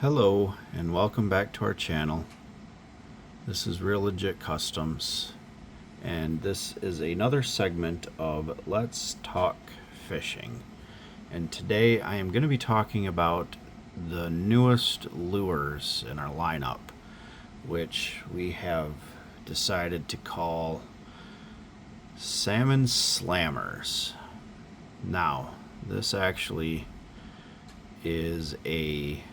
Hello and welcome back to our channel. This is Real Legit Customs, and this is another segment of Let's Talk Fishing. And today I am going to be talking about the newest lures in our lineup, which we have decided to call Salmon Slammers. Now, this actually is a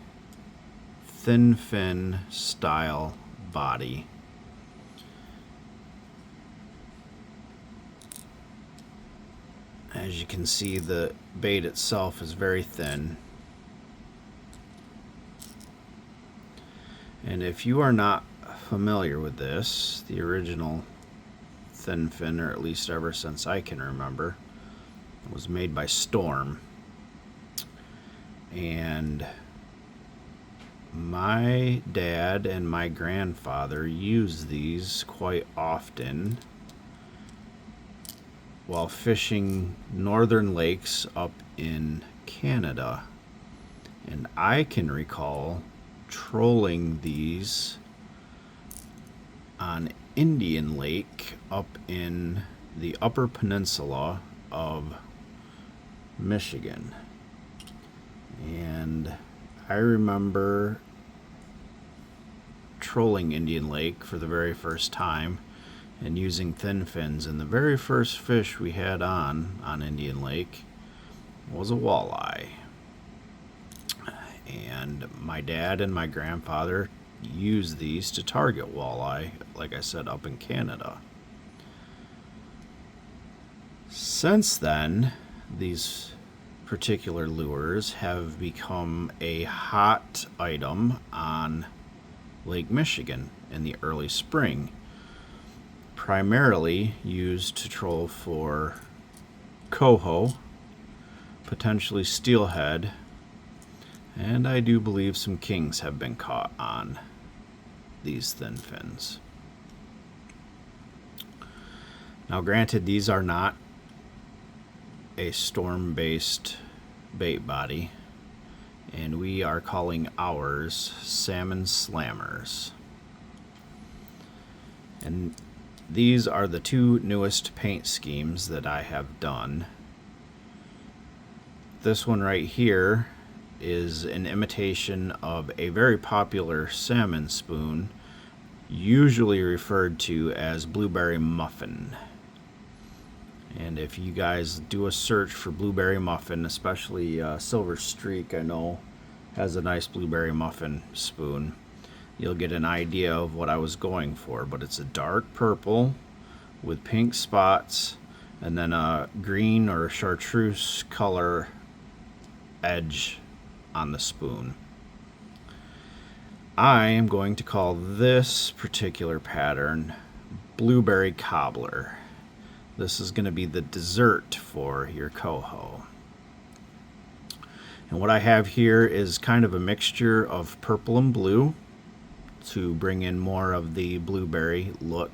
thin fin style body. As you can see, the bait itself is very thin. And if you are not familiar with this, the original thin fin, or at least ever since I can remember, was made by Storm. And my dad and my grandfather used these quite often while fishing northern lakes up in Canada. And I can recall trolling these on Indian Lake up in the Upper Peninsula of Michigan. And I remember trolling Indian Lake for the very first time and using thin fins, and the very first fish we had on Indian Lake was a walleye. And my dad and my grandfather used these to target walleye, like I said, up in Canada. Since then, these particular lures have become a hot item on Lake Michigan in the early spring, primarily used to troll for coho, potentially steelhead, and I do believe some kings have been caught on these thin fins. Now granted, these are not a Storm-based bait body, and we are calling ours Salmon Slammers. And these are the two newest paint schemes that I have done. This one right here is an imitation of a very popular salmon spoon, usually referred to as blueberry muffin. And if you guys do a search for blueberry muffin, especially Silver Streak, I know, has a nice blueberry muffin spoon, you'll get an idea of what I was going for. But it's a dark purple with pink spots and then a green or chartreuse color edge on the spoon. I am going to call this particular pattern Blueberry Cobbler. This is going to be the dessert for your coho. And what I have here is kind of a mixture of purple and blue to bring in more of the blueberry look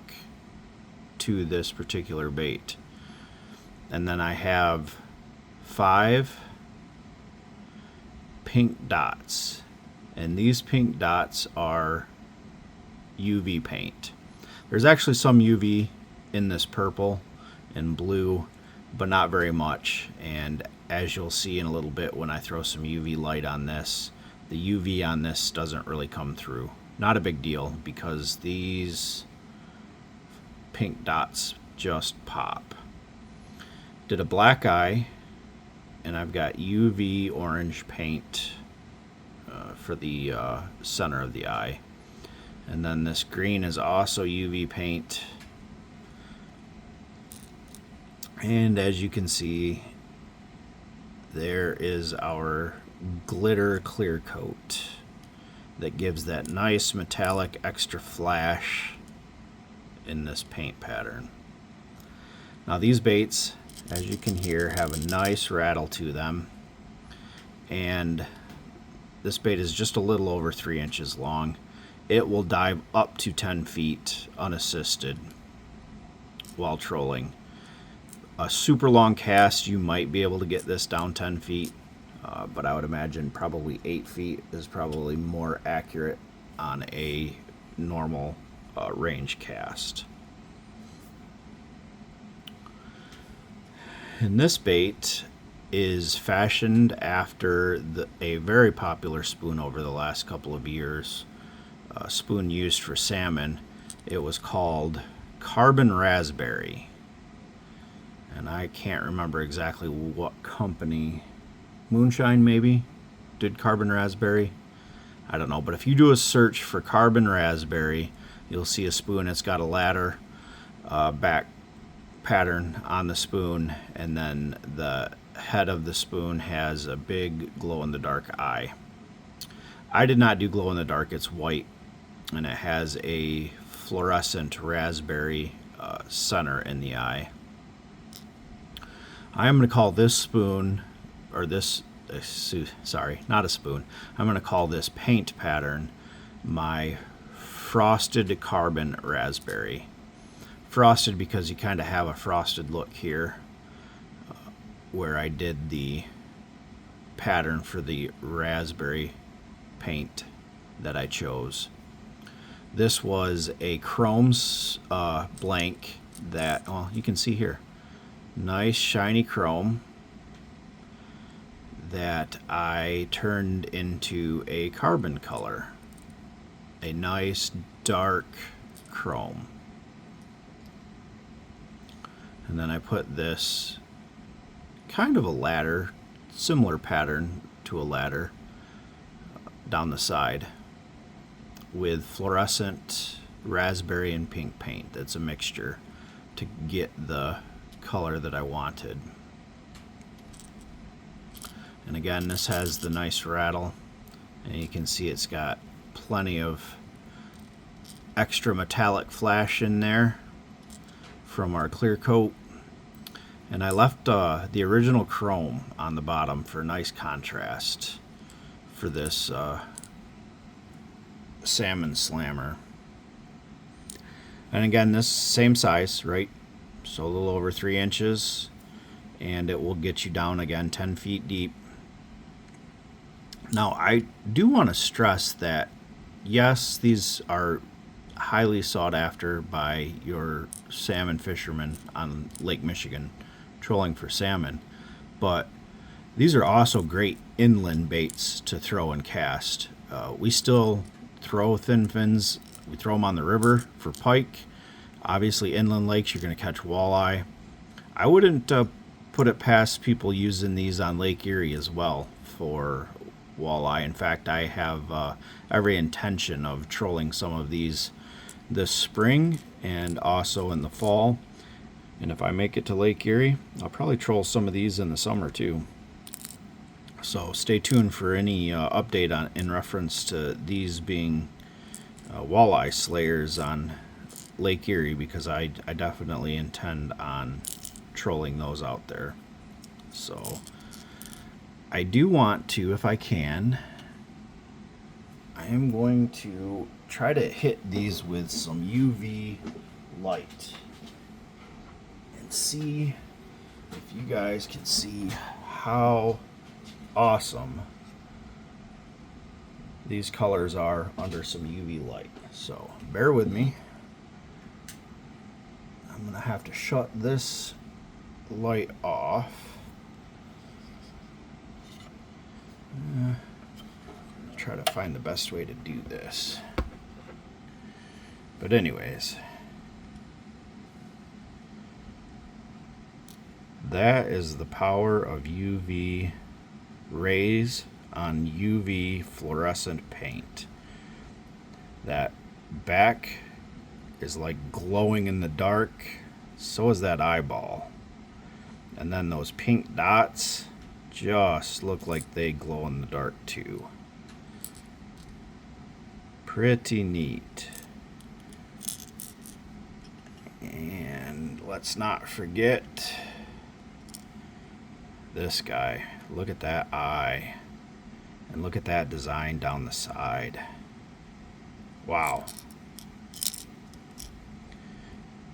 to this particular bait. And then I have 5 pink dots. And these pink dots are UV paint. There's actually some UV in this purple and blue, but not very much. And as you'll see in a little bit when I throw some UV light on this, the UV on this doesn't really come through. Not a big deal, because these pink dots just pop. Did a black eye, and I've got UV orange paint for the center of the eye. And then this green is also UV paint. And as you can see, there is our glitter clear coat that gives that nice metallic extra flash in this paint pattern. Now these baits, as you can hear, have a nice rattle to them, and this bait is just a little over 3 inches long. It will dive up to 10 feet unassisted while trolling. A super long cast, you might be able to get this down 10 feet. but I would imagine probably 8 feet is probably more accurate on a normal range cast. And this bait is fashioned after a very popular spoon over the last couple of years, a spoon used for salmon. It was called Carbon Rasberry, and I can't remember exactly what company, Moonshine maybe, did Carbon Rasberry. I don't know, but if you do a search for Carbon Rasberry, you'll see a spoon. It's got a ladder back pattern on the spoon, and then the head of the spoon has a big glow-in-the-dark eye. I did not do glow-in-the-dark. It's white, and it has a fluorescent raspberry center in the eye. I am going to call this spoon, or this, sorry, not a spoon. I'm going to call this paint pattern my frosted carbon raspberry. Frosted because you kind of have a frosted look here, where I did the pattern for the raspberry paint that I chose. This was a chrome blank that, well, you can see here, nice shiny chrome that I turned into a carbon color, a nice dark chrome. And then I put this kind of a ladder, similar pattern to a ladder, down the side with fluorescent raspberry and pink paint. That's a mixture to get the color that I wanted. And again, this has the nice rattle, and you can see it's got plenty of extra metallic flash in there from our clear coat. And I left the original chrome on the bottom for nice contrast for this salmon slammer. And again, this same size, right? So a little over 3 inches, and it will get you down again 10 feet deep. Now, I do want to stress that yes, these are highly sought after by your salmon fishermen on Lake Michigan trolling for salmon, but these are also great inland baits to throw and cast. We still throw thin fins. We throw them on the river for pike. Obviously, inland lakes, you're going to catch walleye. I wouldn't put it past people using these on Lake Erie as well for walleye. In fact, I have every intention of trolling some of these this spring and also in the fall. And if I make it to Lake Erie, I'll probably troll some of these in the summer too. So stay tuned for any update on in reference to these being walleye slayers on Lake Erie, because I definitely intend on trolling those out there. So I do want to, if I can, I am going to try to hit these with some UV light and see if you guys can see how awesome these colors are under some UV light. So bear with me. I'm gonna have to shut this light off. Try to find the best way to do this. But anyways, that is the power of UV rays on UV fluorescent paint. That back is like glowing in the dark, so is that eyeball. And then those pink dots just look like they glow in the dark too. Pretty neat. And let's not forget this guy. Look at that eye. And look at that design down the side. Wow.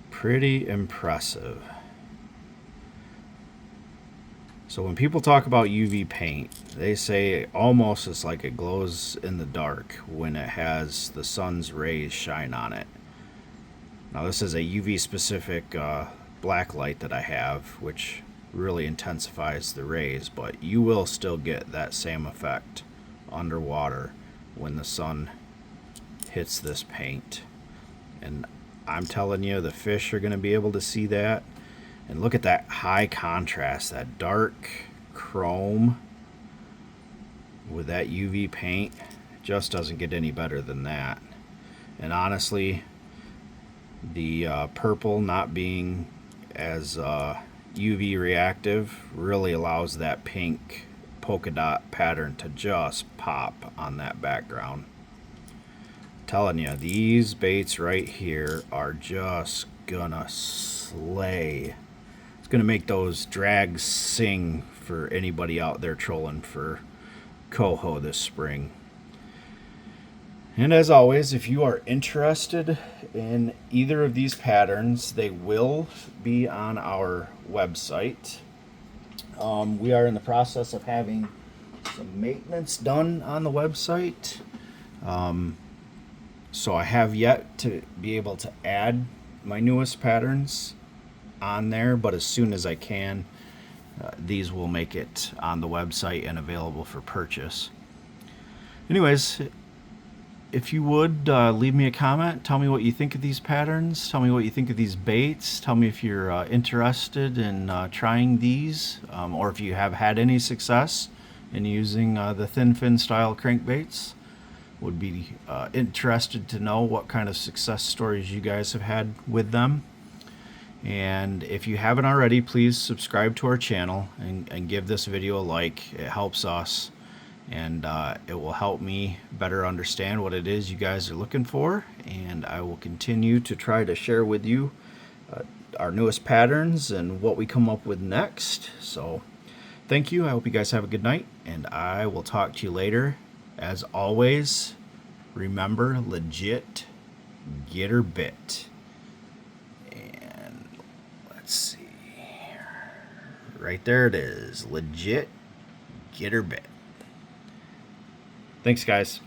Pretty impressive. So when people talk about UV paint, they say almost it's like it glows in the dark when it has the sun's rays shine on it. Now this is a UV specific black light that I have, which really intensifies the rays, but you will still get that same effect underwater when the sun hits this paint. And I'm telling you, the fish are going to be able to see that. And look at that high contrast, that dark chrome with that UV paint. It just doesn't get any better than that. And honestly, the purple not being as UV reactive really allows that pink polka dot pattern to just pop on that background. I'm telling you, these baits right here are just gonna slay. It's gonna make those drags sing for anybody out there trolling for coho this spring. And as always, if you are interested in either of these patterns, they will be on our website. We are in the process of having some maintenance done on the website. So I have yet to be able to add my newest patterns on there, but as soon as I can, these will make it on the website and available for purchase. Anyways, if you would leave me a comment, tell me what you think of these patterns, tell me what you think of these baits, tell me if you're interested in trying these, or if you have had any success in using the thin fin style crankbaits. Would be interested to know what kind of success stories you guys have had with them. And if you haven't already, please subscribe to our channel and give this video a like. It helps us, and it will help me better understand what it is you guys are looking for, and I will continue to try to share with you our newest patterns and what we come up with next. So thank you. I hope you guys have a good night, and I will talk to you later. As always, remember, legit, get her bit. And let's see, right there it is, legit, get her bit. Thanks, guys.